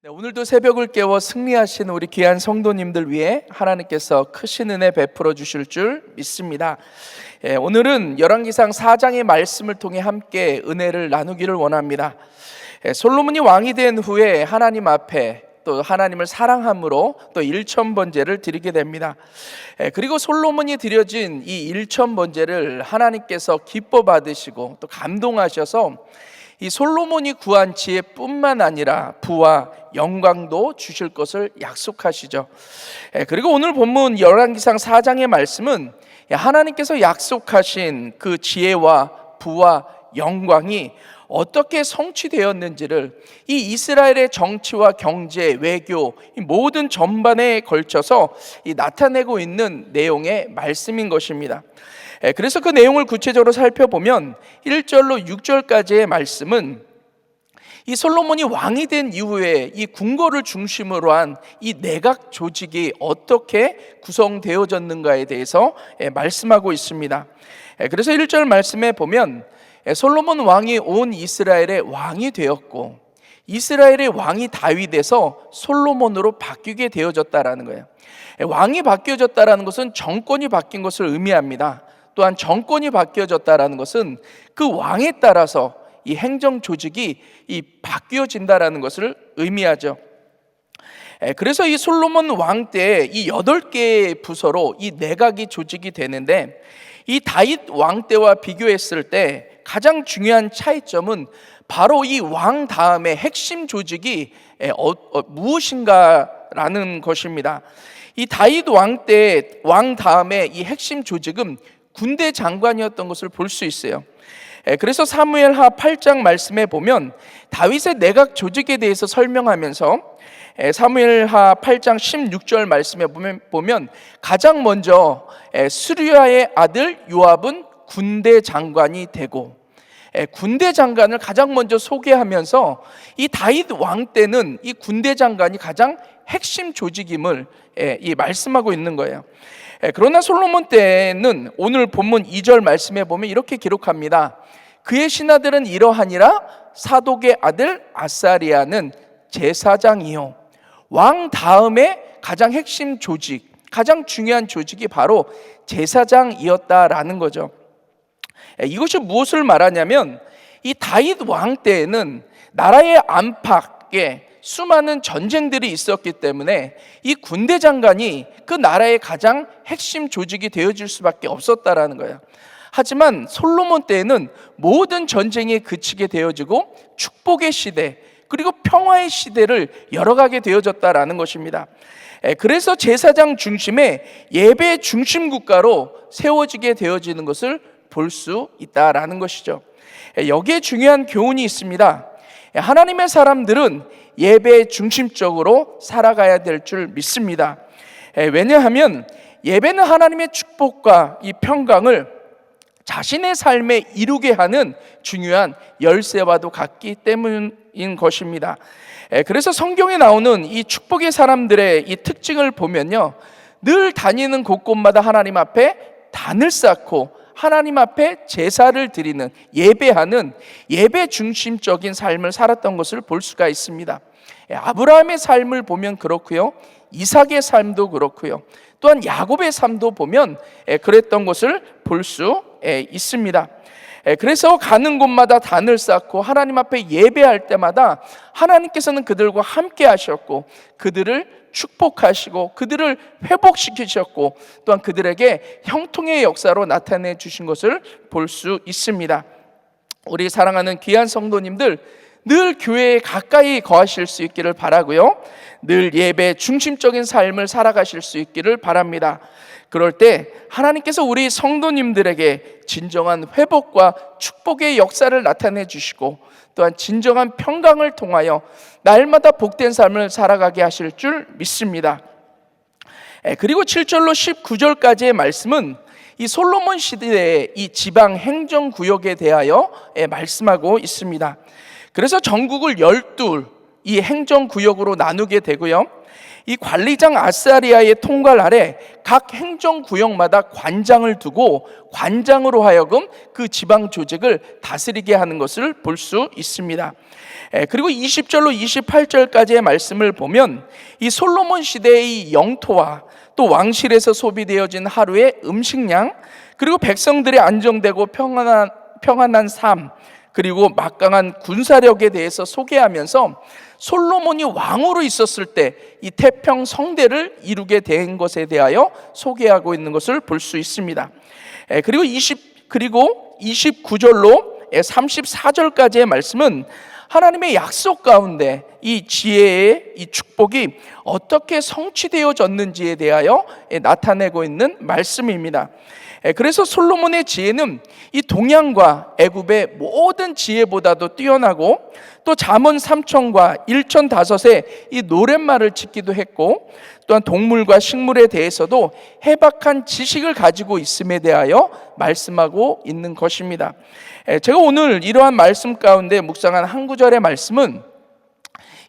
네, 오늘도 새벽을 깨워 승리하신 우리 귀한 성도님들 위해 하나님께서 크신 은혜 베풀어 주실 줄 믿습니다. 오늘은 열왕기상 4장의 말씀을 통해 함께 은혜를 나누기를 원합니다. 솔로몬이 왕이 된 후에 하나님 앞에 또 하나님을 사랑함으로 또 일천번제를 드리게 됩니다. 그리고 솔로몬이 드려진 이 일천번제를 하나님께서 기뻐 받으시고 또 감동하셔서 이 솔로몬이 구한 지혜뿐만 아니라 부와 영광도 주실 것을 약속하시죠. 그리고 오늘 본문 열왕기상 4장의 말씀은 하나님께서 약속하신 그 지혜와 부와 영광이 어떻게 성취되었는지를 이 이스라엘의 정치와 경제, 외교 이 모든 전반에 걸쳐서 나타내고 있는 내용의 말씀인 것입니다. 그래서 그 내용을 구체적으로 살펴보면 1절로 6절까지의 말씀은 이 솔로몬이 왕이 된 이후에 이 궁궐을 중심으로 한 이 내각 조직이 어떻게 구성되어졌는가에 대해서 말씀하고 있습니다. 그래서 1절 말씀에 보면 솔로몬 왕이 온 이스라엘의 왕이 되었고 이스라엘의 왕이 다윗에서 솔로몬으로 바뀌게 되어졌다라는 거예요. 왕이 바뀌어졌다라는 것은 정권이 바뀐 것을 의미합니다. 또한 정권이 바뀌어졌다라는 것은 그 왕에 따라서 이 행정 조직이 바뀌어진다라는 것을 의미하죠. 그래서 이 솔로몬 왕 때 이 8개의 부서로 이 내각이 조직이 되는데 이 다윗 왕 때와 비교했을 때 가장 중요한 차이점은 바로 이 왕 다음에 핵심 조직이 무엇인가라는 것입니다. 이 다윗 왕 때 왕 다음에 이 핵심 조직은 군대 장관이었던 것을 볼 수 있어요. 그래서 사무엘하 8장 말씀에 보면 다윗의 내각 조직에 대해서 설명하면서 사무엘하 8장 16절 말씀에 보면 가장 먼저 스루야의 아들 요압은 군대 장관이 되고 군대 장관을 가장 먼저 소개하면서 이 다윗 왕 때는 이 군대 장관이 가장 핵심 조직임을 말씀하고 있는 거예요. 그러나 솔로몬 때는 오늘 본문 2절 말씀에 보면 이렇게 기록합니다. 그의 신하들은 이러하니라. 사독의 아들 아사리아는 제사장이요. 왕 다음에 가장 핵심 조직, 가장 중요한 조직이 바로 제사장이었다라는 거죠. 이것이 무엇을 말하냐면 이 다윗 왕 때에는 나라의 안팎에 수많은 전쟁들이 있었기 때문에 이 군대 장관이 그 나라의 가장 핵심 조직이 되어질 수밖에 없었다라는 거예요. 하지만 솔로몬 때에는 모든 전쟁이 그치게 되어지고 축복의 시대 그리고 평화의 시대를 열어가게 되어졌다라는 것입니다. 그래서 제사장 중심의 예배 중심 국가로 세워지게 되어지는 것을 볼 수 있다라는 것이죠. 여기에 중요한 교훈이 있습니다. 하나님의 사람들은 예배 중심적으로 살아가야 될 줄 믿습니다. 왜냐하면 예배는 하나님의 축복과 이 평강을 자신의 삶에 이루게 하는 중요한 열쇠와도 같기 때문인 것입니다. 그래서 성경에 나오는 이 축복의 사람들의 이 특징을 보면요, 늘 다니는 곳곳마다 하나님 앞에 단을 쌓고 하나님 앞에 제사를 드리는 예배하는 예배 중심적인 삶을 살았던 것을 볼 수가 있습니다. 아브라함의 삶을 보면 그렇고요, 이삭의 삶도 그렇고요, 또한 야곱의 삶도 보면 그랬던 것을 볼 수 있습니다. 그래서 가는 곳마다 단을 쌓고 하나님 앞에 예배할 때마다 하나님께서는 그들과 함께 하셨고 그들을 축복하시고 그들을 회복시키셨고 또한 그들에게 형통의 역사로 나타내 주신 것을 볼 수 있습니다. 우리 사랑하는 귀한 성도님들, 늘 교회에 가까이 거하실 수 있기를 바라고요, 늘 예배 중심적인 삶을 살아가실 수 있기를 바랍니다. 그럴 때 하나님께서 우리 성도님들에게 진정한 회복과 축복의 역사를 나타내 주시고 또한 진정한 평강을 통하여 날마다 복된 삶을 살아가게 하실 줄 믿습니다. 그리고 7절로 19절까지의 말씀은 이 솔로몬 시대의 이 지방 행정구역에 대하여 말씀하고 있습니다. 그래서 전국을 12 이 행정구역으로 나누게 되고요. 이 관리장 아사리아의 통관 아래 각 행정구역마다 관장을 두고 관장으로 하여금 그 지방 조직을 다스리게 하는 것을 볼 수 있습니다. 그리고 20절로 28절까지의 말씀을 보면 이 솔로몬 시대의 영토와 또 왕실에서 소비되어진 하루의 음식량, 그리고 백성들의 안정되고 평안한 삶, 그리고 막강한 군사력에 대해서 소개하면서 솔로몬이 왕으로 있었을 때 이 태평 성대를 이루게 된 것에 대하여 소개하고 있는 것을 볼 수 있습니다. 그리고 29절로 34절까지의 말씀은 하나님의 약속 가운데 이 지혜의 이 축복이 어떻게 성취되어졌는지에 대하여 나타내고 있는 말씀입니다. 그래서 솔로몬의 지혜는 이 동양과 애굽의 모든 지혜보다도 뛰어나고, 또 잠언 3천과 일천 5의 이 노랫말을 짓기도 했고, 또한 동물과 식물에 대해서도 해박한 지식을 가지고 있음에 대하여 말씀하고 있는 것입니다. 제가 오늘 이러한 말씀 가운데 묵상한 한 구절의 말씀은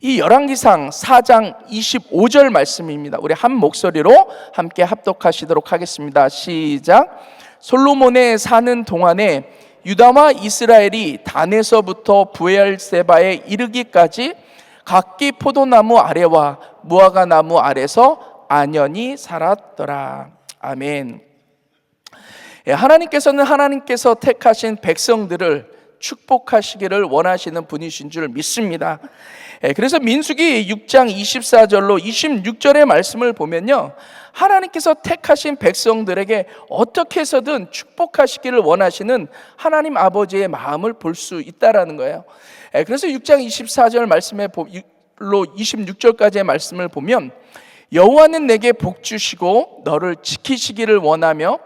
이 열왕기상 4장 25절 말씀입니다. 우리 한 목소리로 함께 합독하시도록 하겠습니다. 시작. 솔로몬의 사는 동안에 유다와 이스라엘이 단에서부터 브엘세바에 이르기까지 각기 포도나무 아래와 무화과 나무 아래서 안연히 살았더라. 아멘. 하나님께서 택하신 백성들을 축복하시기를 원하시는 분이신 줄 믿습니다. 그래서 민수기 6장 24절로 26절의 말씀을 보면요, 하나님께서 택하신 백성들에게 어떻게 해서든 축복하시기를 원하시는 하나님 아버지의 마음을 볼 수 있다라는 거예요. 그래서 6장 24절 말씀에 26절까지의 말씀을 보면, 여호와는 내게 복 주시고 너를 지키시기를 원하며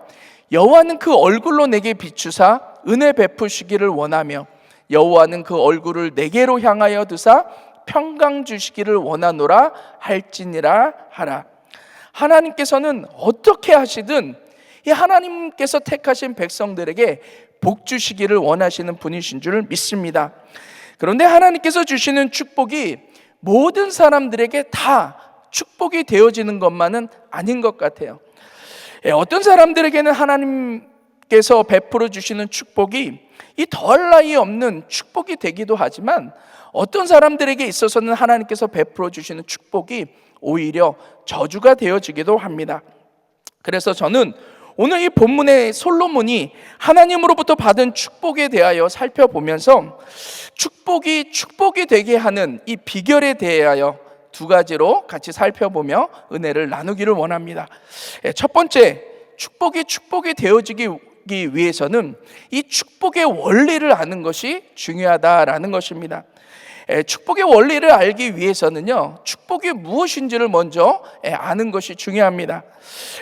여호와는 그 얼굴로 내게 비추사 은혜 베푸시기를 원하며 여호와는 그 얼굴을 내게로 향하여 드사 평강 주시기를 원하노라 할지니라 하라. 하나님께서는 어떻게 하시든 이 하나님께서 택하신 백성들에게 복 주시기를 원하시는 분이신 줄 믿습니다. 그런데 하나님께서 주시는 축복이 모든 사람들에게 다 축복이 되어지는 것만은 아닌 것 같아요. 어떤 사람들에게는 하나님께서 베풀어 주시는 축복이 이 더할 나위 없는 축복이 되기도 하지만, 어떤 사람들에게 있어서는 하나님께서 베풀어 주시는 축복이 오히려 저주가 되어지기도 합니다. 그래서 저는 오늘 이 본문의 솔로몬이 하나님으로부터 받은 축복에 대하여 살펴보면서 축복이 되게 하는 이 비결에 대하여 두 가지로 같이 살펴보며 은혜를 나누기를 원합니다. 첫 번째, 축복이 되어지기 위해서는 이 축복의 원리를 아는 것이 중요하다라는 것입니다. 축복의 원리를 알기 위해서는요, 축복이 무엇인지를 먼저 아는 것이 중요합니다.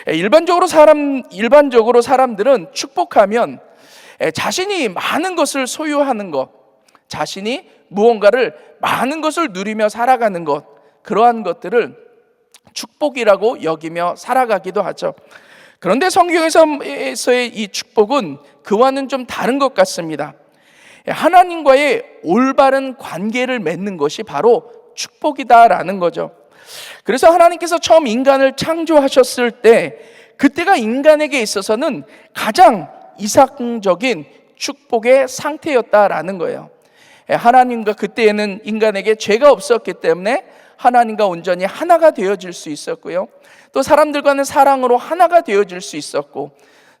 일반적으로 사람들은 축복하면 자신이 많은 것을 소유하는 것, 자신이 무언가를 많은 것을 누리며 살아가는 것, 그러한 것들을 축복이라고 여기며 살아가기도 하죠. 그런데 성경에서의 이 축복은 그와는 좀 다른 것 같습니다. 하나님과의 올바른 관계를 맺는 것이 바로 축복이다라는 거죠. 그래서 하나님께서 처음 인간을 창조하셨을 때, 그때가 인간에게 있어서는 가장 이상적인 축복의 상태였다라는 거예요. 하나님과 그때에는 인간에게 죄가 없었기 때문에 하나님과 온전히 하나가 되어질 수 있었고요, 또 사람들과는 사랑으로 하나가 되어질 수 있었고,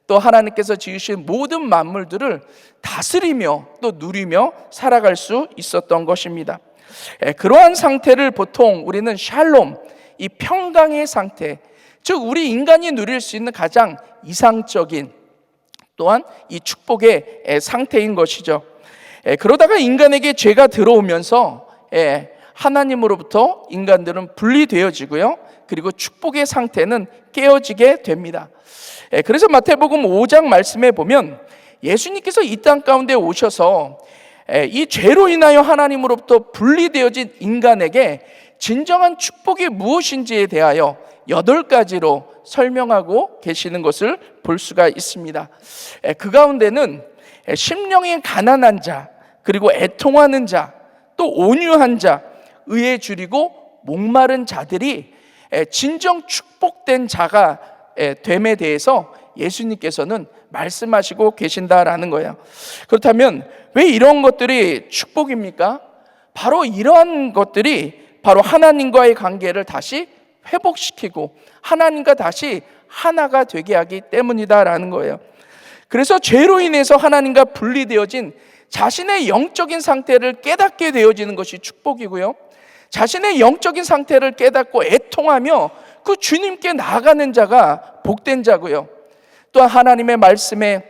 또 하나님께서 지으신 모든 만물들을 다스리며 또 누리며 살아갈 수 있었던 것입니다. 그러한 상태를 보통 우리는 샬롬, 이 평강의 상태, 즉 우리 인간이 누릴 수 있는 가장 이상적인 또한 이 축복의 상태인 것이죠. 그러다가 인간에게 죄가 들어오면서 하나님으로부터 인간들은 분리되어지고요, 그리고 축복의 상태는 깨어지게 됩니다. 그래서 마태복음 5장 말씀에 보면 예수님께서 이 땅 가운데 오셔서 이 죄로 인하여 하나님으로부터 분리되어진 인간에게 진정한 축복이 무엇인지에 대하여 8가지로 설명하고 계시는 것을 볼 수가 있습니다. 그 가운데는 심령이 가난한 자, 그리고 애통하는 자, 또 온유한 자, 의에 줄이고 목마른 자들이 진정 축복된 자가 됨에 대해서 예수님께서는 말씀하시고 계신다라는 거예요. 그렇다면 왜 이런 것들이 축복입니까? 바로 이러한 것들이 바로 하나님과의 관계를 다시 회복시키고 하나님과 다시 하나가 되게 하기 때문이다라는 거예요. 그래서 죄로 인해서 하나님과 분리되어진 자신의 영적인 상태를 깨닫게 되어지는 것이 축복이고요, 자신의 영적인 상태를 깨닫고 애통하며 그 주님께 나아가는 자가 복된 자고요, 또한 하나님의 말씀에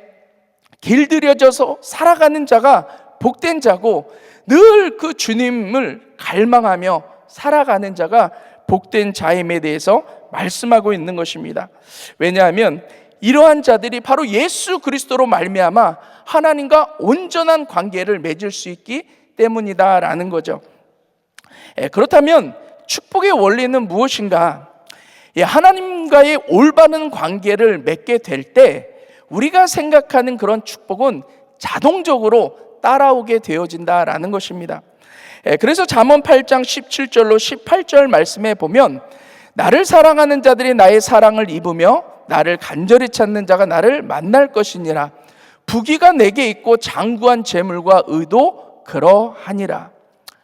길들여져서 살아가는 자가 복된 자고, 늘 그 주님을 갈망하며 살아가는 자가 복된 자임에 대해서 말씀하고 있는 것입니다. 왜냐하면 이러한 자들이 바로 예수 그리스도로 말미암아 하나님과 온전한 관계를 맺을 수 있기 때문이다라는 거죠. 그렇다면 축복의 원리는 무엇인가? 하나님과의 올바른 관계를 맺게 될 때 우리가 생각하는 그런 축복은 자동적으로 따라오게 되어진다라는 것입니다. 그래서 잠언 8장 17절로 18절 말씀에 보면, 나를 사랑하는 자들이 나의 사랑을 입으며 나를 간절히 찾는 자가 나를 만날 것이니라. 부귀가 내게 있고 장구한 재물과 의도 그러하니라.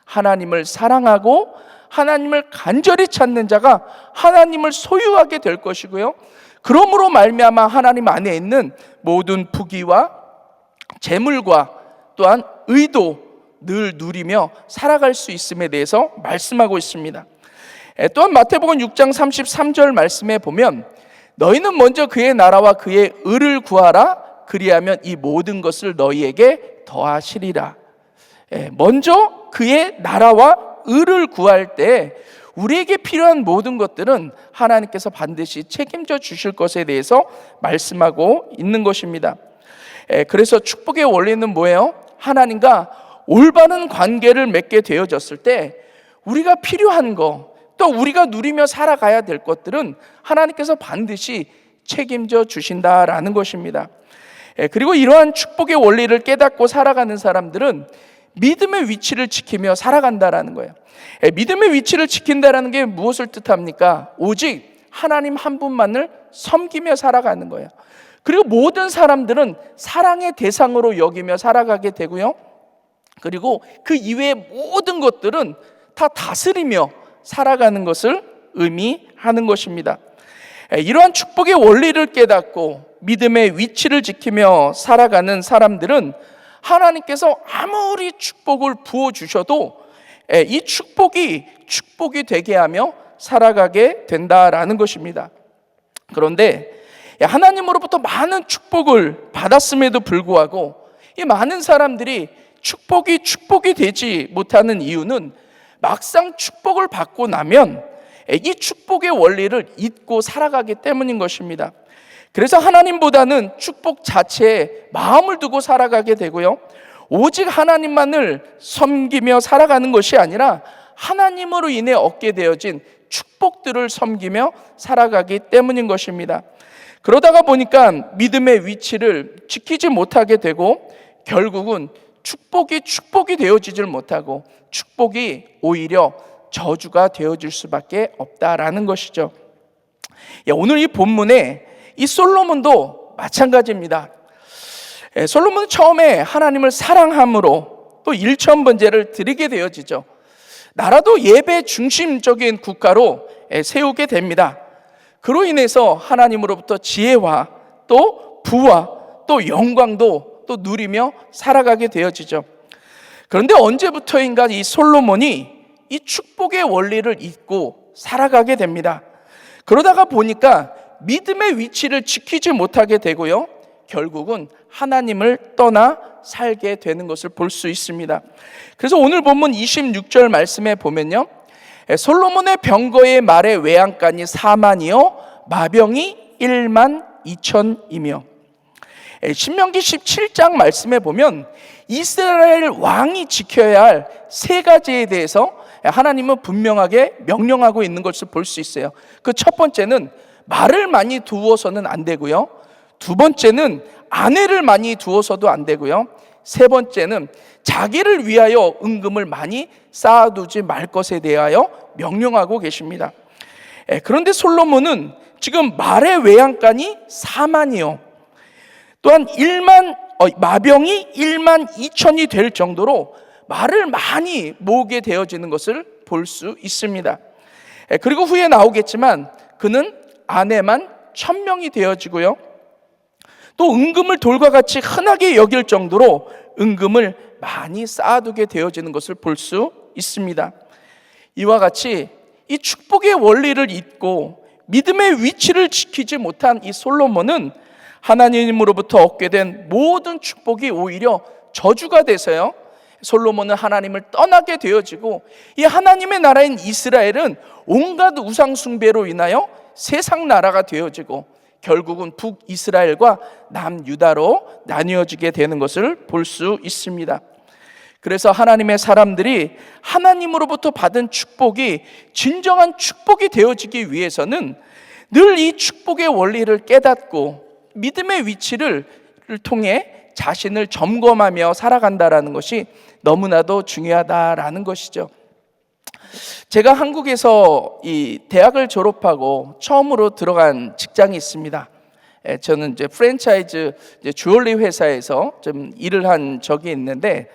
하나님을 사랑하고 하나님을 간절히 찾는 자가 하나님을 소유하게 될 것이고요, 그러므로 말미암아 하나님 안에 있는 모든 부귀와 재물과 또한 의도 늘 누리며 살아갈 수 있음에 대해서 말씀하고 있습니다. 또한 마태복음 6장 33절 말씀에 보면, 너희는 먼저 그의 나라와 그의 의를 구하라. 그리하면 이 모든 것을 너희에게 더하시리라. 먼저 그의 나라와 의를 구할 때 우리에게 필요한 모든 것들은 하나님께서 반드시 책임져 주실 것에 대해서 말씀하고 있는 것입니다. 그래서 축복의 원리는 뭐예요? 하나님과 올바른 관계를 맺게 되어졌을 때 우리가 필요한 거, 또 우리가 누리며 살아가야 될 것들은 하나님께서 반드시 책임져 주신다라는 것입니다. 그리고 이러한 축복의 원리를 깨닫고 살아가는 사람들은 믿음의 위치를 지키며 살아간다라는 거예요. 믿음의 위치를 지킨다라는 게 무엇을 뜻합니까? 오직 하나님 한 분만을 섬기며 살아가는 거예요. 그리고 모든 사람들은 사랑의 대상으로 여기며 살아가게 되고요, 그리고 그 이외의 모든 것들은 다 다스리며 살아가는 것을 의미하는 것입니다. 이러한 축복의 원리를 깨닫고 믿음의 위치를 지키며 살아가는 사람들은 하나님께서 아무리 축복을 부어주셔도 이 축복이 되게 하며 살아가게 된다라는 것입니다. 그런데 하나님으로부터 많은 축복을 받았음에도 불구하고 이 많은 사람들이 축복이 되지 못하는 이유는 막상 축복을 받고 나면 이 축복의 원리를 잊고 살아가기 때문인 것입니다. 그래서 하나님보다는 축복 자체에 마음을 두고 살아가게 되고요, 오직 하나님만을 섬기며 살아가는 것이 아니라 하나님으로 인해 얻게 되어진 축복들을 섬기며 살아가기 때문인 것입니다. 그러다가 보니까 믿음의 위치를 지키지 못하게 되고 결국은 축복이 되어지질 못하고 축복이 오히려 저주가 되어질 수밖에 없다라는 것이죠. 오늘 이 본문에 이 솔로몬도 마찬가지입니다. 솔로몬은 처음에 하나님을 사랑함으로 또 일천번제를 드리게 되어지죠. 나라도 예배 중심적인 국가로 세우게 됩니다. 그로 인해서 하나님으로부터 지혜와 또 부와 또 영광도 또 누리며 살아가게 되어지죠. 그런데 언제부터인가 이 솔로몬이 이 축복의 원리를 잊고 살아가게 됩니다. 그러다가 보니까 믿음의 위치를 지키지 못하게 되고요, 결국은 하나님을 떠나 살게 되는 것을 볼 수 있습니다. 그래서 오늘 본문 26절 말씀에 보면요, 솔로몬의 병거의 말의 외양간이 4만이요 마병이 1만 2천이며, 신명기 17장 말씀에 보면 이스라엘 왕이 지켜야 할 세 가지에 대해서 하나님은 분명하게 명령하고 있는 것을 볼 수 있어요. 그 첫 번째는 말을 많이 두어서는 안 되고요, 두 번째는 아내를 많이 두어서도 안 되고요, 세 번째는 자기를 위하여 은금을 많이 쌓아두지 말 것에 대하여 명령하고 계십니다. 그런데 솔로몬은 지금 말의 외양간이 4만이요. 또한 마병이 1만 2천이 될 정도로 말을 많이 모으게 되어지는 것을 볼 수 있습니다. 그리고 후에 나오겠지만 그는 아내만 1,000명이 되어지고요. 또 은금을 돌과 같이 흔하게 여길 정도로 은금을 많이 쌓아두게 되어지는 것을 볼 수 있습니다. 이와 같이 이 축복의 원리를 잊고 믿음의 위치를 지키지 못한 이 솔로몬은 하나님으로부터 얻게 된 모든 축복이 오히려 저주가 돼서요, 솔로몬은 하나님을 떠나게 되어지고 이 하나님의 나라인 이스라엘은 온갖 우상 숭배로 인하여 세상 나라가 되어지고 결국은 북이스라엘과 남유다로 나뉘어지게 되는 것을 볼 수 있습니다. 그래서 하나님의 사람들이 하나님으로부터 받은 축복이 진정한 축복이 되어지기 위해서는 늘 이 축복의 원리를 깨닫고 믿음의 위치를 통해 자신을 점검하며 살아간다라는 것이 너무나도 중요하다라는 것이죠. 제가 한국에서 이 대학을 졸업하고 처음으로 들어간 직장이 있습니다. 저는 이제 프랜차이즈 주얼리 회사에서 좀 일을 한 적이 있는데,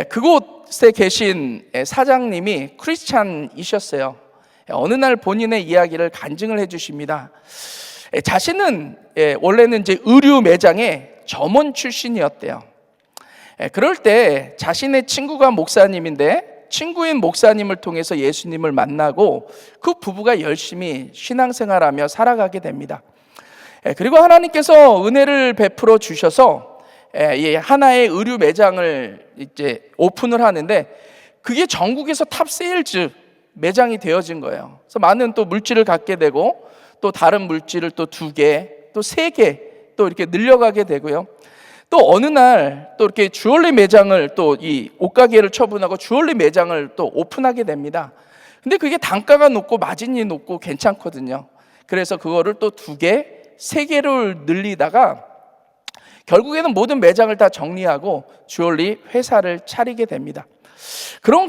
그곳에 계신 사장님이 크리스찬이셨어요. 어느 날 본인의 이야기를 간증을 해주십니다. 자신은 원래는 이제 의류 매장의 점원 출신이었대요. 그럴 때 자신의 친구가 목사님인데 친구인 목사님을 통해서 예수님을 만나고 그 부부가 열심히 신앙생활하며 살아가게 됩니다. 그리고 하나님께서 은혜를 베풀어 주셔서 하나의 의류 매장을 이제 오픈을 하는데 그게 전국에서 탑 세일즈 매장이 되어진 거예요. 그래서 많은 또 물질을 갖게 되고 또 다른 물질을 또 2개, 또 3개 또 이렇게 늘려가게 되고요. 또 어느 날 또 이렇게 주얼리 매장을 또 이 옷가게를 처분하고 주얼리 매장을 또 오픈하게 됩니다. 근데 그게 단가가 높고 마진이 높고 괜찮거든요. 그래서 그거를 또 2개, 3개를 늘리다가 결국에는 모든 매장을 다 정리하고 주얼리 회사를 차리게 됩니다. 그런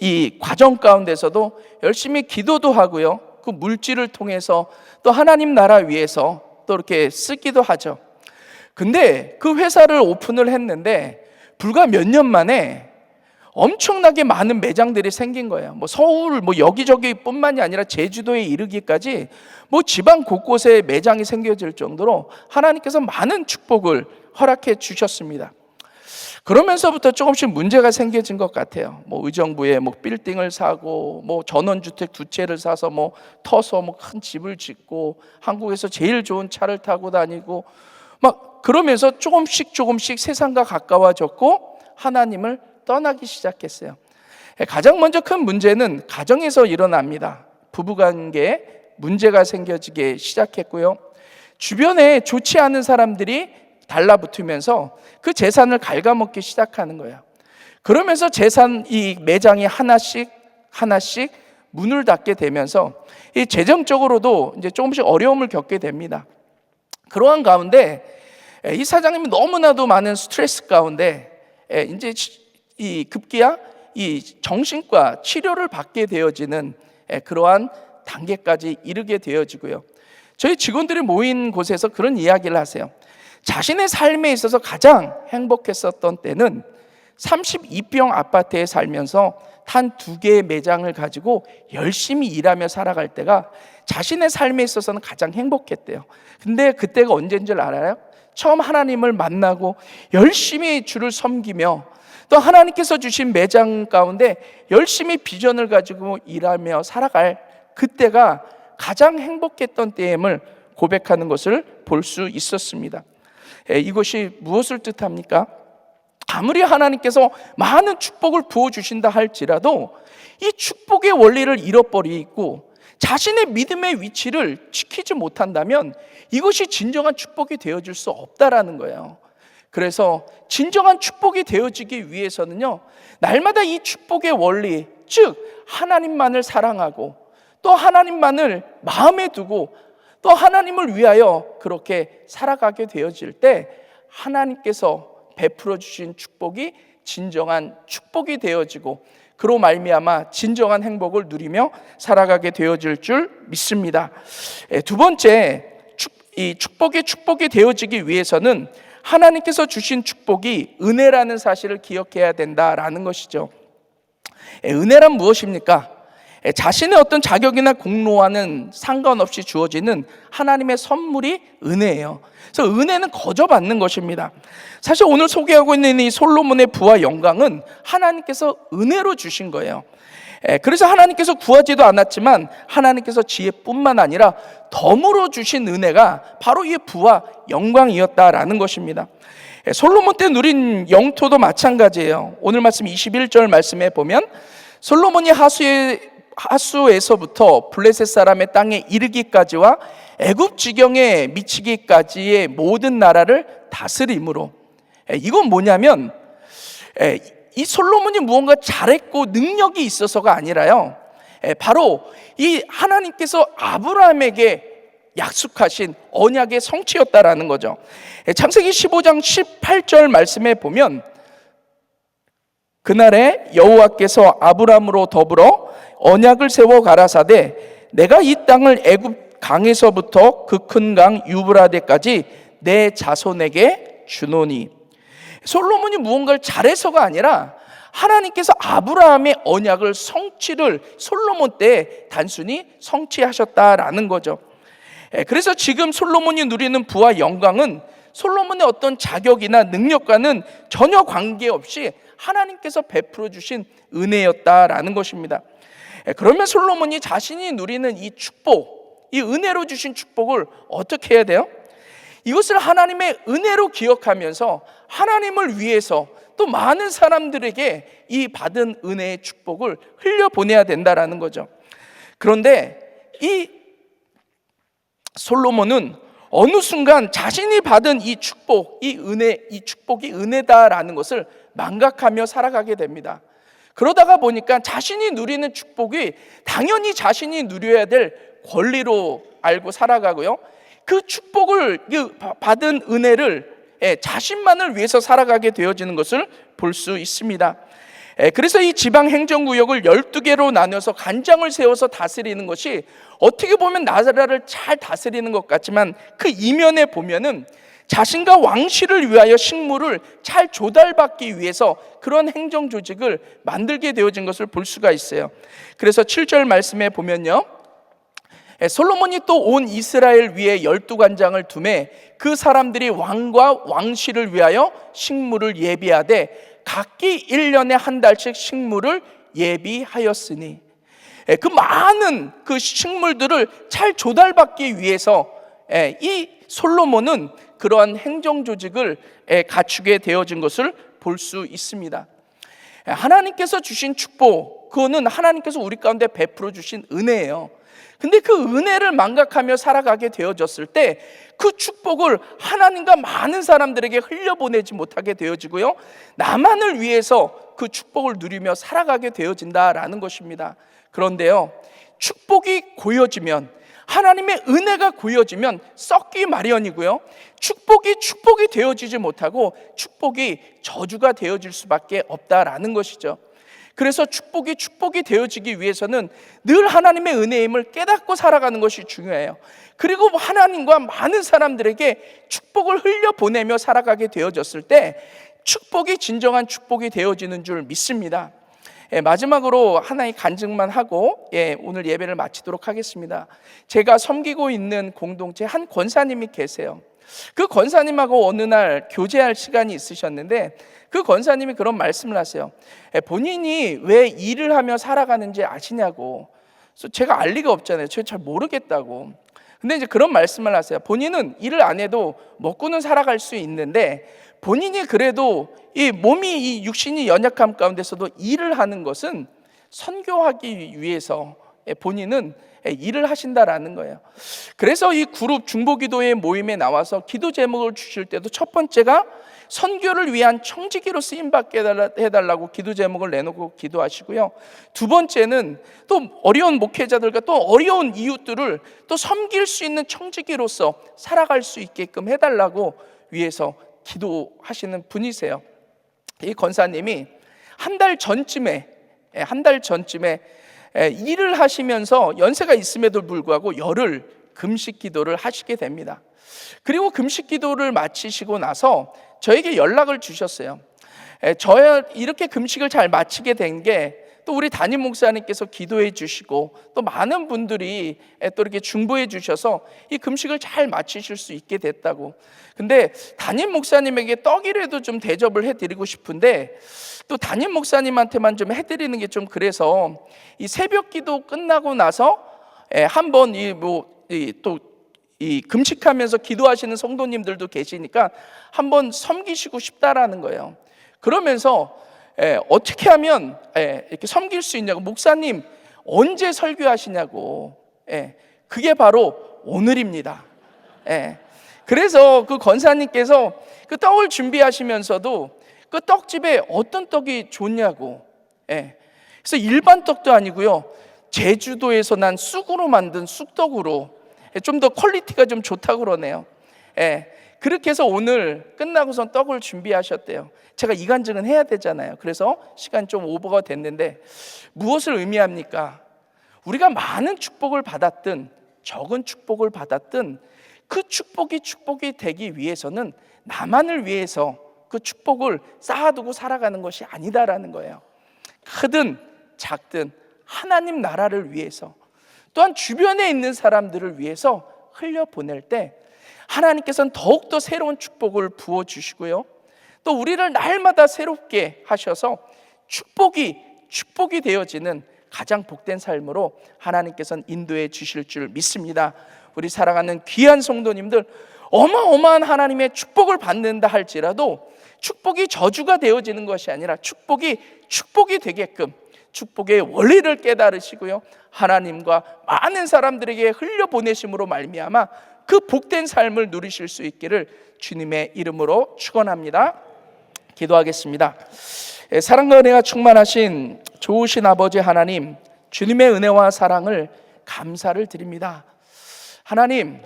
이 과정 가운데서도 열심히 기도도 하고요. 그 물질을 통해서 또 하나님 나라 위해서 또 이렇게 쓰기도 하죠. 근데 그 회사를 오픈을 했는데 불과 몇 년 만에 엄청나게 많은 매장들이 생긴 거예요. 뭐 서울 여기저기 뿐만이 아니라 제주도에 이르기까지 지방 곳곳에 매장이 생겨질 정도로 하나님께서 많은 축복을 허락해 주셨습니다. 그러면서부터 조금씩 문제가 생겨진 것 같아요. 의정부에 빌딩을 사고 전원주택 2채를 사서 터서 큰 집을 짓고 한국에서 제일 좋은 차를 타고 다니고 그러면서 조금씩 세상과 가까워졌고 하나님을 떠나기 시작했어요. 가장 먼저 큰 문제는 가정에서 일어납니다. 부부관계에 문제가 생겨지기 시작했고요. 주변에 좋지 않은 사람들이 달라붙으면서 그 재산을 갉아먹기 시작하는 거예요. 그러면서 이 매장이 하나씩 문을 닫게 되면서 이 재정적으로도 이제 조금씩 어려움을 겪게 됩니다. 그러한 가운데 이 사장님이 너무나도 많은 스트레스 가운데 이제 이 급기야 이 정신과 치료를 받게 되어지는 그러한 단계까지 이르게 되어지고요. 저희 직원들이 모인 곳에서 그런 이야기를 하세요. 자신의 삶에 있어서 가장 행복했었던 때는 32평 아파트에 살면서 단 2개의 매장을 가지고 열심히 일하며 살아갈 때가 자신의 삶에 있어서는 가장 행복했대요. 근데 그때가 언제인 줄 알아요? 처음 하나님을 만나고 열심히 주를 섬기며 또 하나님께서 주신 매장 가운데 열심히 비전을 가지고 일하며 살아갈 그때가 가장 행복했던 때임을 고백하는 것을 볼 수 있었습니다. 이것이 무엇을 뜻합니까? 아무리 하나님께서 많은 축복을 부어주신다 할지라도 이 축복의 원리를 잃어버리고 자신의 믿음의 위치를 지키지 못한다면 이것이 진정한 축복이 되어질 수 없다라는 거예요. 그래서 진정한 축복이 되어지기 위해서는요, 날마다 이 축복의 원리, 즉 하나님만을 사랑하고 또 하나님만을 마음에 두고 또 하나님을 위하여 그렇게 살아가게 되어질 때 하나님께서 베풀어 주신 축복이 진정한 축복이 되어지고 그로 말미암아 진정한 행복을 누리며 살아가게 되어질 줄 믿습니다. 두 번째, 이 축복이 되어지기 위해서는 하나님께서 주신 축복이 은혜라는 사실을 기억해야 된다라는 것이죠. 은혜란 무엇입니까? 자신의 어떤 자격이나 공로와는 상관없이 주어지는 하나님의 선물이 은혜예요. 그래서 은혜는 거저 받는 것입니다. 사실 오늘 소개하고 있는 이 솔로몬의 부와 영광은 하나님께서 은혜로 주신 거예요. 그래서 하나님께서 구하지도 않았지만 하나님께서 지혜뿐만 아니라 덤으로 주신 은혜가 바로 이 부와 영광이었다라는 것입니다. 솔로몬 때 누린 영토도 마찬가지예요. 오늘 말씀 21절 말씀에 보면 솔로몬이 하수에서부터 블레셋 사람의 땅에 이르기까지와 애굽 지경에 미치기까지의 모든 나라를 다스림으로, 이건 뭐냐면 이 솔로몬이 무언가 잘했고 능력이 있어서가 아니라요, 바로 이 하나님께서 아브라함에게 약속하신 언약의 성취였다라는 거죠. 창세기 15장 18절 말씀에 보면 그날에 여호와께서 아브라함으로 더불어 언약을 세워 가라사대 내가 이 땅을 애굽 강에서부터 그 큰 강 유브라데까지 내 자손에게 주노니. 솔로몬이 무언가를 잘해서가 아니라 하나님께서 아브라함의 언약을 성취를 솔로몬 때 단순히 성취하셨다라는 거죠. 그래서 지금 솔로몬이 누리는 부와 영광은 솔로몬의 어떤 자격이나 능력과는 전혀 관계없이 하나님께서 베풀어 주신 은혜였다라는 것입니다. 그러면 솔로몬이 자신이 누리는 이 축복, 이 은혜로 주신 축복을 어떻게 해야 돼요? 이것을 하나님의 은혜로 기억하면서 하나님을 위해서 또 많은 사람들에게 이 받은 은혜의 축복을 흘려보내야 된다라는 거죠. 그런데 이 솔로몬은 어느 순간 자신이 받은 이 축복, 이 은혜, 이 축복이 은혜다라는 것을 망각하며 살아가게 됩니다. 그러다가 보니까 자신이 누리는 축복이 당연히 자신이 누려야 될 권리로 알고 살아가고요, 그 축복을 받은 은혜를 자신만을 위해서 살아가게 되어지는 것을 볼 수 있습니다. 그래서 이 지방 행정구역을 12개로 나눠서 간장을 세워서 다스리는 것이 어떻게 보면 나라를 잘 다스리는 것 같지만 그 이면에 보면은 자신과 왕실을 위하여 식물을 잘 조달받기 위해서 그런 행정 조직을 만들게 되어진 것을 볼 수가 있어요. 그래서 7절 말씀에 보면요, 솔로몬이 또 온 이스라엘 위에 12관장을 두매 그 사람들이 왕과 왕실을 위하여 식물을 예비하되 각기 1년에 한 달씩 식물을 예비하였으니, 그 많은 그 식물들을 잘 조달받기 위해서 이 솔로몬은 그러한 행정 조직을 갖추게 되어진 것을 볼 수 있습니다. 하나님께서 주신 축복, 그거는 하나님께서 우리 가운데 베풀어 주신 은혜예요. 근데 그 은혜를 망각하며 살아가게 되어졌을 때 그 축복을 하나님과 많은 사람들에게 흘려보내지 못하게 되어지고요, 나만을 위해서 그 축복을 누리며 살아가게 되어진다라는 것입니다. 그런데요, 축복이 고여지면, 하나님의 은혜가 고여지면 썩기 마련이고요, 축복이 되어지지 못하고 축복이 저주가 되어질 수밖에 없다라는 것이죠. 그래서 축복이 되어지기 위해서는 늘 하나님의 은혜임을 깨닫고 살아가는 것이 중요해요. 그리고 하나님과 많은 사람들에게 축복을 흘려보내며 살아가게 되어졌을 때 축복이 진정한 축복이 되어지는 줄 믿습니다. 마지막으로 하나의 간증만 하고 오늘 예배를 마치도록 하겠습니다. 제가 섬기고 있는 공동체 한 권사님이 계세요. 그 권사님하고 어느 날 교제할 시간이 있으셨는데 그 권사님이 그런 말씀을 하세요. 본인이 왜 일을 하며 살아가는지 아시냐고. 그래서 제가 알 리가 없잖아요. 제가 잘 모르겠다고. 근데 이제 그런 말씀을 하세요. 본인은 일을 안 해도 먹고는 살아갈 수 있는데 본인이 그래도 이 몸이, 이 육신이 연약함 가운데서도 일을 하는 것은 선교하기 위해서 본인은 일을 하신다라는 거예요. 그래서 이 그룹 중보기도회 모임에 나와서 기도 제목을 주실 때도 첫 번째가 선교를 위한 청지기로 쓰임받게 해달라고 기도 제목을 내놓고 기도하시고요, 두 번째는 또 어려운 목회자들과 또 어려운 이웃들을 또 섬길 수 있는 청지기로서 살아갈 수 있게끔 해달라고 위해서 기도하시는 분이세요. 이 권사님이 한 달 전쯤에 일을 하시면서 연세가 있음에도 불구하고 열흘 금식 기도를 하시게 됩니다. 그리고 금식 기도를 마치시고 나서 저에게 연락을 주셨어요. 저야 이렇게 금식을 잘 마치게 된 게 또 우리 담임 목사님께서 기도해 주시고 또 많은 분들이 또 이렇게 중보해 주셔서 이 금식을 잘 마치실 수 있게 됐다고. 근데 담임 목사님에게 떡이라도 좀 대접을 해드리고 싶은데 또 담임 목사님한테만 좀 해드리는 게 좀 그래서 이 새벽 기도 끝나고 나서 한번 이 금식하면서 기도하시는 성도님들도 계시니까 한번 섬기시고 싶다라는 거예요. 그러면서 어떻게 하면 이렇게 섬길 수 있냐고, 목사님 언제 설교하시냐고. 그게 바로 오늘입니다. 그래서 그 권사님께서 그 떡을 준비하시면서도 그 떡집에 어떤 떡이 좋냐고. 그래서 일반 떡도 아니고요, 제주도에서 난 쑥으로 만든 쑥떡으로 좀 더 퀄리티가 좀 좋다고 그러네요. 그렇게 해서 오늘 끝나고선 떡을 준비하셨대요. 제가 이간증은 해야 되잖아요. 그래서 시간 좀 오버가 됐는데 무엇을 의미합니까? 우리가 많은 축복을 받았든 적은 축복을 받았든 그 축복이 되기 위해서는 나만을 위해서 그 축복을 쌓아두고 살아가는 것이 아니다라는 거예요. 크든 작든 하나님 나라를 위해서, 또한 주변에 있는 사람들을 위해서 흘려보낼 때 하나님께서는 더욱더 새로운 축복을 부어주시고요, 또 우리를 날마다 새롭게 하셔서 축복이 되어지는 가장 복된 삶으로 하나님께서는 인도해 주실 줄 믿습니다. 우리 사랑하는 귀한 성도님들, 어마어마한 하나님의 축복을 받는다 할지라도 축복이 저주가 되어지는 것이 아니라 축복이 되게끔 축복의 원리를 깨달으시고요, 하나님과 많은 사람들에게 흘려보내심으로 말미암아 그 복된 삶을 누리실 수 있기를 주님의 이름으로 축원합니다. 기도하겠습니다. 사랑과 은혜가 충만하신 좋으신 아버지 하나님, 주님의 은혜와 사랑을 감사를 드립니다. 하나님,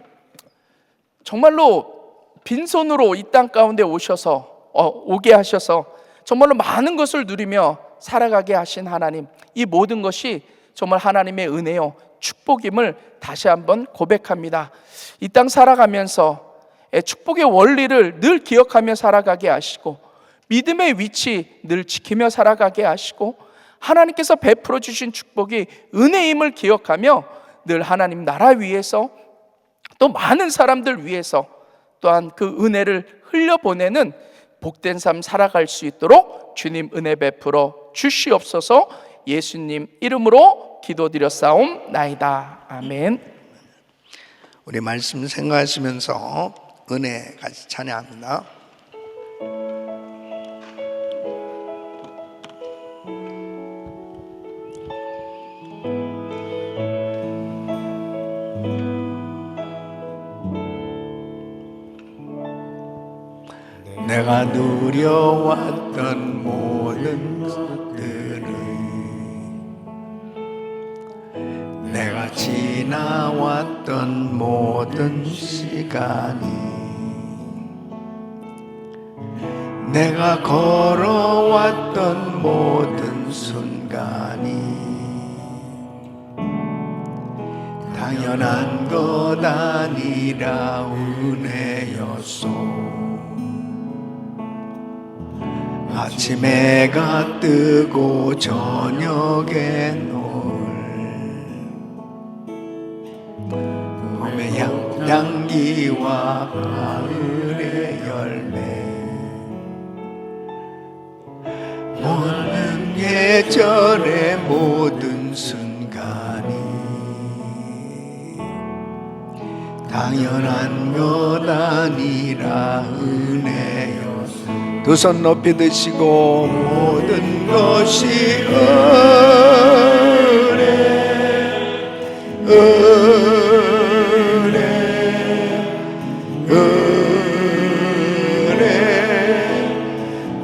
정말로 빈손으로 이 땅 가운데 오게 하셔서 정말로 많은 것을 누리며 살아가게 하신 하나님, 이 모든 것이 정말 하나님의 은혜요 축복임을 다시 한번 고백합니다. 이 땅 살아가면서 축복의 원리를 늘 기억하며 살아가게 하시고, 믿음의 위치 늘 지키며 살아가게 하시고, 하나님께서 베풀어 주신 축복이 은혜임을 기억하며 늘 하나님 나라 위해서 또 많은 사람들 위해서 또한 그 은혜를 흘려보내는 복된 삶 살아갈 수 있도록 주님 은혜 베풀어 주시옵소서. 예수님 이름으로 기도드렸사옵나이다. 아멘. 우리 말씀 생각하시면서 은혜 같이 찬양합니다. 내가 누려왔던 모든 것들을, 내가 지나왔던 모든 시간이, 내가 걸어왔던 모든 순간이 당연한 것 아니라 은혜였소. 아침 해가 뜨고 저녁에 봄의 향기와 가을의 열매, 모든 계절의 모든 순간이 당연한 것 아니라 은혜였소. 두 손 높이 드시고, 모든 것이 은혜,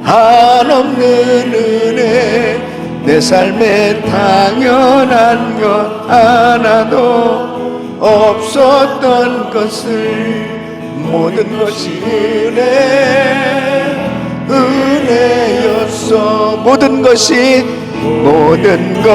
한없는 은혜, 내 삶에 당연한 것 하나도 없었던 것을 모든 것이 은혜였어. 모든 것이 은혜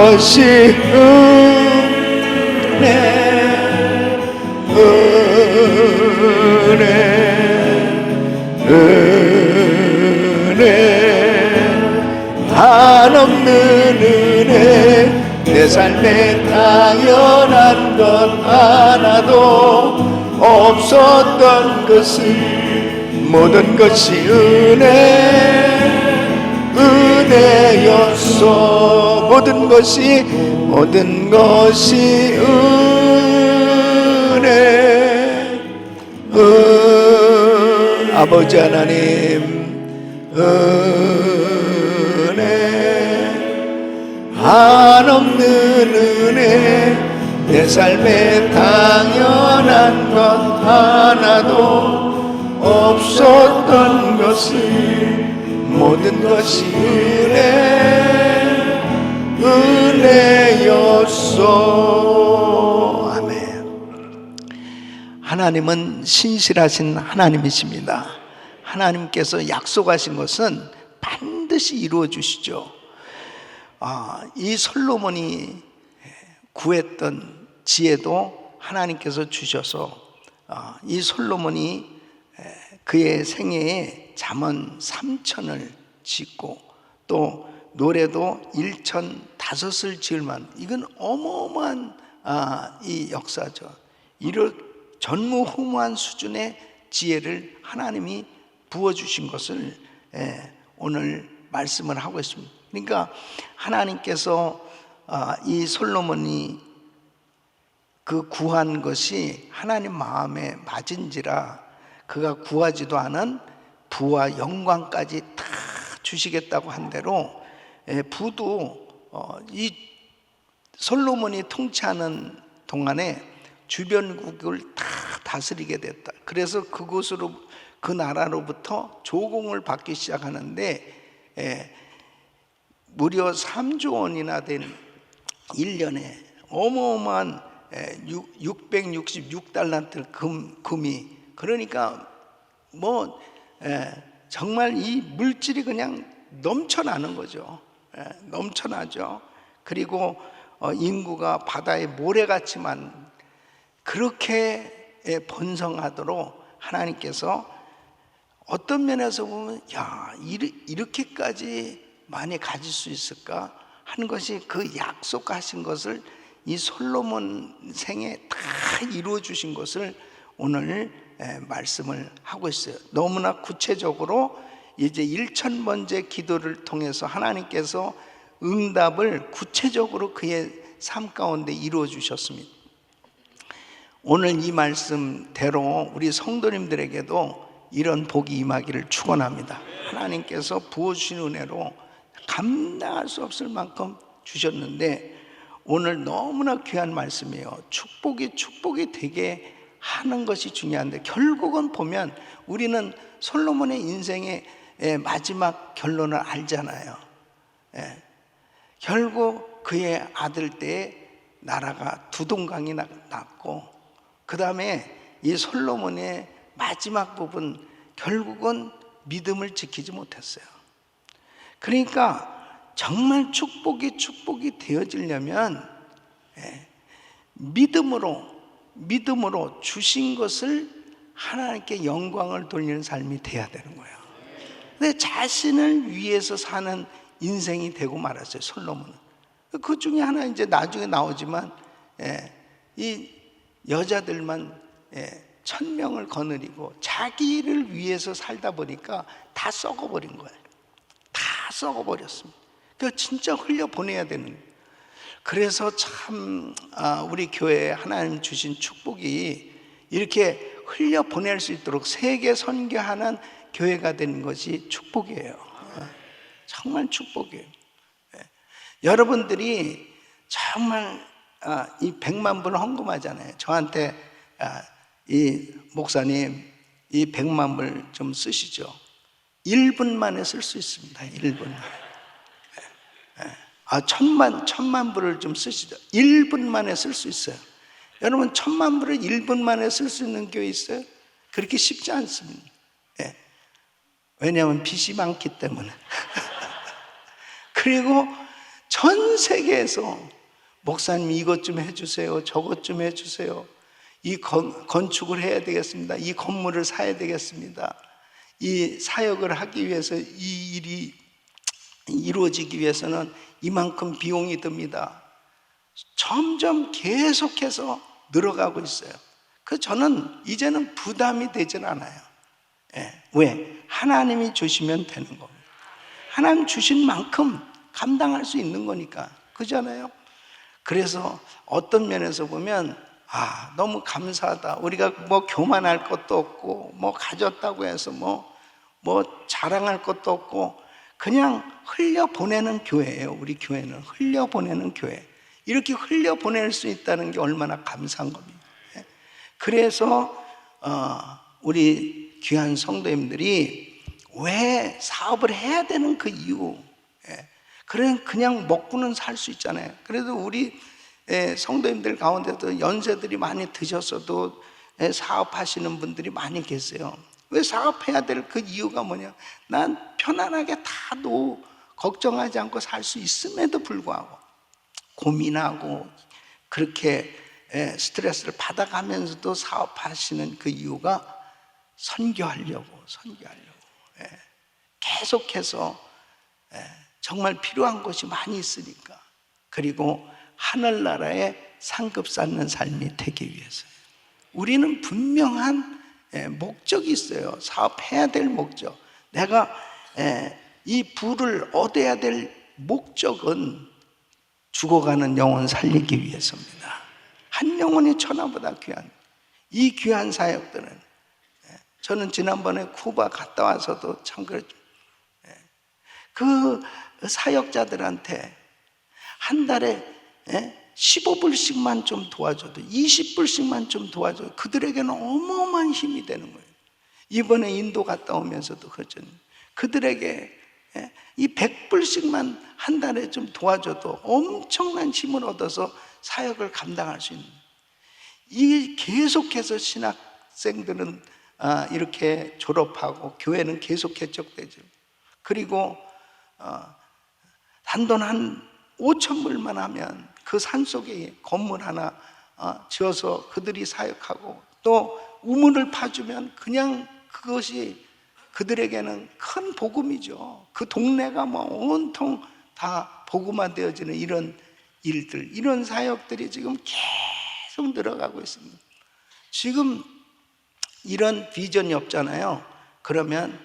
한없는 은혜. 내 삶에 당연한 것 하나도 없었던 것은 모든 것이 은혜였어. 모든 것이 은혜. 아버지 하나님, 은혜 한없는 은혜. 내 삶에 당연한 것 하나도 없었던 것은 모든 것이 은혜였어. 아멘. 하나님은 신실하신 하나님이십니다. 하나님께서 약속하신 것은 반드시 이루어 주시죠. 이 솔로몬이 구했던 지혜도 하나님께서 주셔서 이 솔로몬이 그의 생애에 잠언 3천을 짓고 또 노래도 1,005을 지을 만, 이건 어마어마한 이 역사죠. 이런 전무후무한 수준의 지혜를 하나님이 부어주신 것을 오늘 말씀을 하고 있습니다. 그러니까 하나님께서 이 솔로몬이 그 구한 것이 하나님 마음에 맞은지라 그가 구하지도 않은 부와 영광까지 다 주시겠다고 한 대로 부도 이 솔로몬이 통치하는 동안에 주변국을 다 다스리게 됐다. 그래서 그곳으로, 그 나라로부터 조공을 받기 시작하는데 무려 3조 원이나 된 1년에 어마어마한 666달란트 금이, 그러니까 정말 이 물질이 그냥 넘쳐나는 거죠. 넘쳐나죠. 그리고 인구가 바다의 모래같이만 그렇게 번성하도록 하나님께서 어떤 면에서 보면 이렇게까지 많이 가질 수 있을까 하는 것이, 그 약속하신 것을 이 솔로몬 생에 다 이루어 주신 것을 오늘 말씀을 하고 있어요. 너무나 구체적으로 이제 1,000번째 기도를 통해서 하나님께서 응답을 구체적으로 그의 삶 가운데 이루어 주셨습니다. 오늘 이 말씀대로 우리 성도님들에게도 이런 복이 임하기를 축원합니다. 하나님께서 부어주신 은혜로 감당할 수 없을 만큼 주셨는데 오늘 너무나 귀한 말씀이에요. 축복이 되게 하는 것이 중요한데, 결국은 보면 우리는 솔로몬의 인생의 마지막 결론을 알잖아요. 결국 그의 아들 때에 나라가 두 동강이 났고, 그 다음에 이 솔로몬의 마지막 부분 결국은 믿음을 지키지 못했어요. 그러니까 정말 축복이 되어지려면 믿음으로 주신 것을 하나님께 영광을 돌리는 삶이 돼야 되는 거예요. 근데 자신을 위해서 사는 인생이 되고 말았어요, 솔로몬은. 그 중에 하나 이제 나중에 나오지만 이 여자들만 1,000명을 거느리고 자기를 위해서 살다 보니까 다 썩어버린 거예요. 다 썩어버렸습니다. 그러니까 진짜 흘려보내야 되는 거예요. 그래서 참 우리 교회에 하나님 주신 축복이 이렇게 흘려보낼 수 있도록 세계 선교하는 교회가 되는 것이 축복이에요. 정말 축복이에요. 여러분들이 정말 이 100만 불 헌금하잖아요. 저한테 이 목사님 이 100만 불 좀 쓰시죠. 1분 만에 쓸 수 있습니다. 1분 만에. 1,000만 불을 좀 쓰시죠. 1분 만에 쓸 수 있어요. 여러분 1,000만 불을 1분 만에 쓸 수 있는 교회 있어요? 그렇게 쉽지 않습니다. 예. 왜냐하면 빚이 많기 때문에. 그리고 전 세계에서 목사님 이것 좀 해주세요, 저것 좀 해주세요, 이 건축을 해야 되겠습니다, 이 건물을 사야 되겠습니다, 이 사역을 하기 위해서 이 일이 이루어지기 위해서는 이만큼 비용이 듭니다. 점점 계속해서 늘어가고 있어요. 그래서 저는 이제는 부담이 되질 않아요. 예. 왜? 하나님이 주시면 되는 겁니다. 하나님 주신 만큼 감당할 수 있는 거니까. 그잖아요. 그래서 어떤 면에서 보면 너무 감사하다. 우리가 뭐 교만할 것도 없고 뭐 가졌다고 해서 뭐 자랑할 것도 없고 그냥 흘려보내는 교회예요. 우리 교회는 흘려보내는 교회. 이렇게 흘려보낼 수 있다는 게 얼마나 감사한 겁니다. 그래서 우리 귀한 성도님들이 왜 사업을 해야 되는 그 이유, 그냥 먹고는 살 수 있잖아요. 그래도 우리 성도님들 가운데도 연세들이 많이 드셨어도 사업하시는 분들이 많이 계세요. 왜 사업해야 될 그 이유가 뭐냐? 난 편안하게 다 걱정하지 않고 살 수 있음에도 불구하고 고민하고 그렇게 스트레스를 받아가면서도 사업하시는 그 이유가 선교하려고 계속해서 정말 필요한 것이 많이 있으니까, 그리고 하늘나라에 상급 쌓는 삶이 되기 위해서요. 우리는 분명한 목적이 있어요. 사업해야 될 목적. 내가 이 부를 얻어야 될 목적은 죽어가는 영혼 살리기 위해서입니다. 한 영혼이 천하보다 귀한 이 귀한 사역들은, 저는 지난번에 쿠바 갔다 와서도 참 그랬죠. 그 사역자들한테 한 달에 15불씩만 좀 도와줘도, 20불씩만 좀 도와줘도 그들에게는 어마어마한 힘이 되는 거예요. 이번에 인도 갔다 오면서도 그랬죠. 그들에게 이 100불씩만 한 달에 좀 도와줘도 엄청난 힘을 얻어서 사역을 감당할 수 있는, 이 계속해서 신학생들은 이렇게 졸업하고 교회는 계속 개척되죠. 그리고 단돈 한 5,000불만 하면 그 산속에 건물 하나 지어서 그들이 사역하고, 또 우물을 파주면 그냥 그것이 그들에게는 큰 복음이죠. 그 동네가 뭐 온통 다 복음화되어지는 이런 일들, 이런 사역들이 지금 계속 늘어가고 있습니다. 지금 이런 비전이 없잖아요. 그러면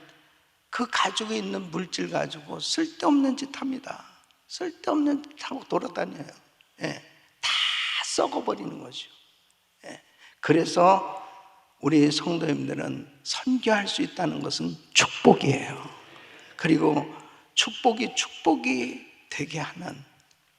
그 가지고 있는 물질 가지고 쓸데없는 짓 합니다. 쓸데없는 짓 하고 돌아다녀요. 다 썩어버리는 거죠. 그래서 우리 성도님들은 선교할 수 있다는 것은 축복이에요. 그리고 축복이 되게 하는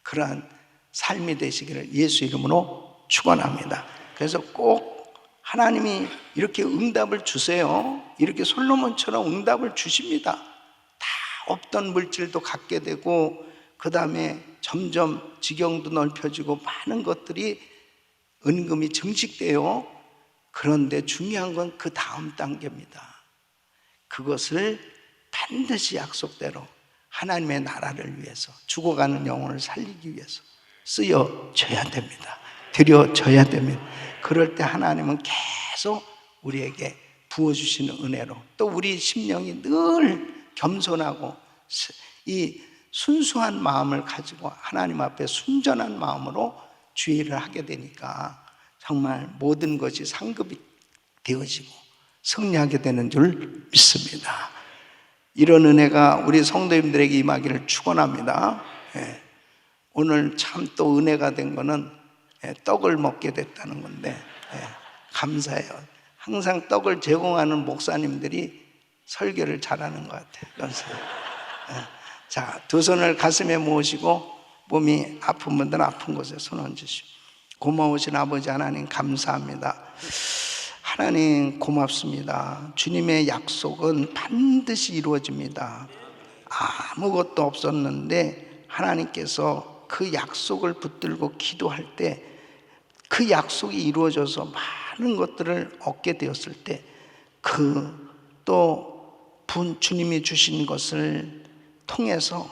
그러한 삶이 되시기를 예수 이름으로 축원합니다. 그래서 꼭 하나님이 이렇게 응답을 주세요. 이렇게 솔로몬처럼 응답을 주십니다. 다 없던 물질도 갖게 되고, 그 다음에 점점 지경도 넓혀지고 많은 것들이 은금이 증식돼요. 그런데 중요한 건 그 다음 단계입니다. 그것을 반드시 약속대로 하나님의 나라를 위해서, 죽어가는 영혼을 살리기 위해서 쓰여져야 됩니다. 드려져야 됩니다. 그럴 때 하나님은 계속 우리에게 부어주시는 은혜로, 또 우리 심령이 늘 겸손하고 이 순수한 마음을 가지고 하나님 앞에 순전한 마음으로 주의를 하게 되니까 정말 모든 것이 상급이 되어지고 승리하게 되는 줄 믿습니다. 이런 은혜가 우리 성도님들에게 임하기를 축원합니다. 오늘 참 또 은혜가 된 거는 떡을 먹게 됐다는 건데 감사해요. 항상 떡을 제공하는 목사님들이 설교를 잘하는 것 같아요. 자, 두 손을 가슴에 모으시고 몸이 아픈 분들은 아픈 곳에 손 얹으시고, 고마우신 아버지 하나님 감사합니다. 하나님 고맙습니다. 주님의 약속은 반드시 이루어집니다. 아무것도 없었는데 하나님께서 그 약속을 붙들고 기도할 때 그 약속이 이루어져서 많은 것들을 얻게 되었을 때 주님이 주신 것을 통해서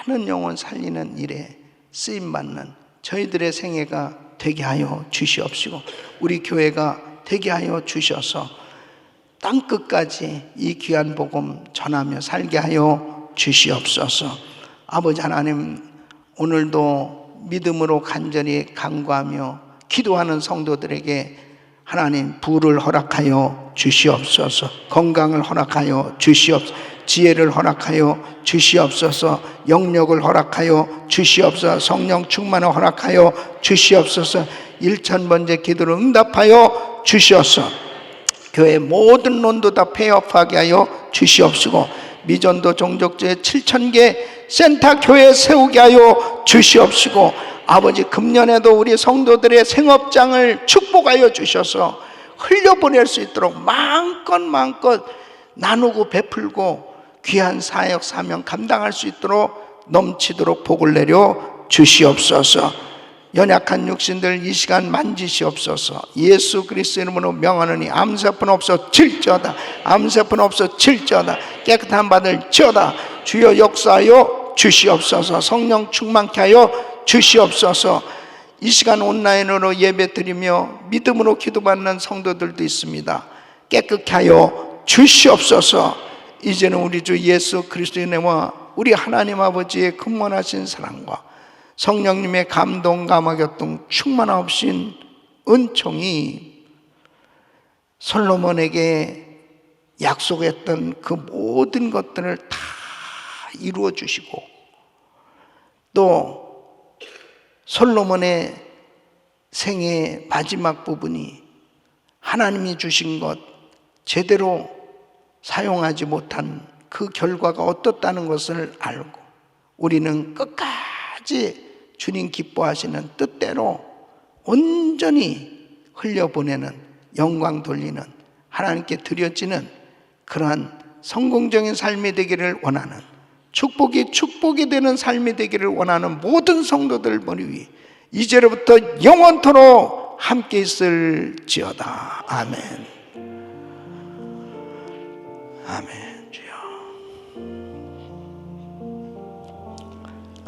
많은 영혼 살리는 일에 쓰임받는 저희들의 생애가 되게 하여 주시옵시고, 우리 교회가 되게 하여 주셔서 땅끝까지 이 귀한 복음 전하며 살게 하여 주시옵소서. 아버지 하나님, 오늘도 믿음으로 간절히 간구하며 기도하는 성도들에게 하나님 부를 허락하여 주시옵소서. 건강을 허락하여 주시옵소서. 지혜를 허락하여 주시옵소서. 영력을 허락하여 주시옵소서. 성령 충만을 허락하여 주시옵소서. 1000번째 기도를 응답하여 주시옵소서. 교회 모든 논도 다 폐업하게 하여 주시옵시고, 미전도 종족제 7000개 센터 교회 세우게 하여 주시옵시고, 아버지 금년에도 우리 성도들의 생업장을 축복하여 주셔서 흘려보낼 수 있도록 마음껏 나누고 베풀고 귀한 사역 사명 감당할 수 있도록 넘치도록 복을 내려 주시옵소서. 연약한 육신들 이 시간 만지시옵소서. 예수 그리스도 이름으로 명하노니 암세포는 없어질지어다. 암세포는 없어질지어다. 깨끗한 받을지어다. 주여 역사하여 주시옵소서. 성령 충만케 하여 주시옵소서. 이 시간 온라인으로 예배 드리며 믿음으로 기도받는 성도들도 있습니다. 깨끗게 하여 주시옵소서. 이제는 우리 주 예수 그리스도의 은혜와 우리 하나님 아버지의 근원하신 사랑과 성령님의 감동 감화교통 충만하신 은총이 솔로몬에게 약속했던 그 모든 것들을 다 이루어 주시고, 또 솔로몬의 생의 마지막 부분이 하나님이 주신 것 제대로 사용하지 못한 그 결과가 어떻다는 것을 알고, 우리는 끝까지 주님 기뻐하시는 뜻대로 온전히 흘려보내는, 영광 돌리는, 하나님께 드려지는 그러한 성공적인 삶이 되기를 원하는, 축복이 되는 삶이 되기를 원하는 모든 성도들 머리 위 이제로부터 영원토록 함께 있을지어다. 아멘. 아멘. 주여.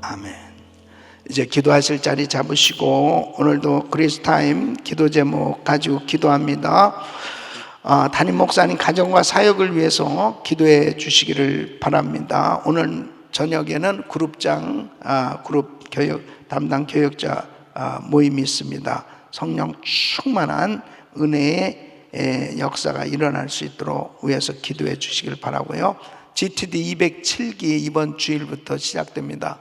아멘. 이제 기도하실 자리 잡으시고, 오늘도 그리스타임 기도 제목 가지고 기도합니다. 담임 목사님 가정과 사역을 위해서 기도해 주시기를 바랍니다. 오늘 저녁에는 그룹 교육 담당 교육자 모임이 있습니다. 성령 충만한 은혜의 역사가 일어날 수 있도록 위해서 기도해 주시길 바라고요. GTD 207기 이번 주일부터 시작됩니다.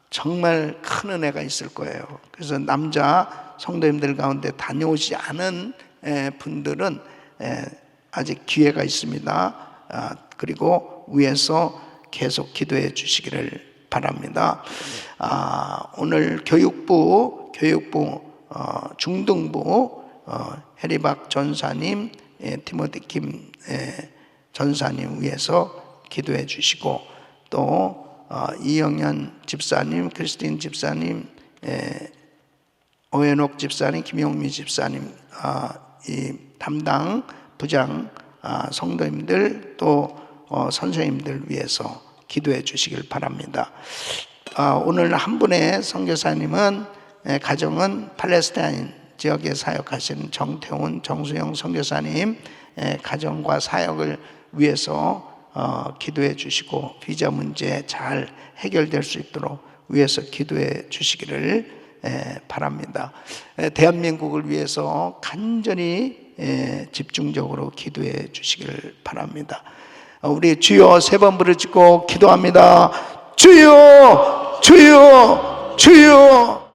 정말 큰 은혜가 있을 거예요. 그래서 남자 성도님들 가운데 다녀오지 않은 분들은 아직 기회가 있습니다. 그리고 위에서 계속 기도해 주시기를 바랍니다. 오늘 교육부 중등부 해리박 전사님, 티모티 김 전사님 위해서 기도해 주시고, 또 이영현 집사님, 크리스틴 집사님, 오현옥 집사님, 김용미 집사님, 이 담당 부장 성도님들, 또 선생님들 위해서 기도해 주시길 바랍니다. 오늘 한 분의 선교사님은 가정은 팔레스타인 지역에 사역하시는 정태훈, 정수영 선교사님 가정과 사역을 위해서 기도해 주시고, 비자 문제 잘 해결될 수 있도록 위해서 기도해 주시기를 바랍니다. 대한민국을 위해서 간절히 집중적으로 기도해 주시기를 바랍니다. 우리 주여 3번 부르짖고 기도합니다. 주여, 주여, 주여.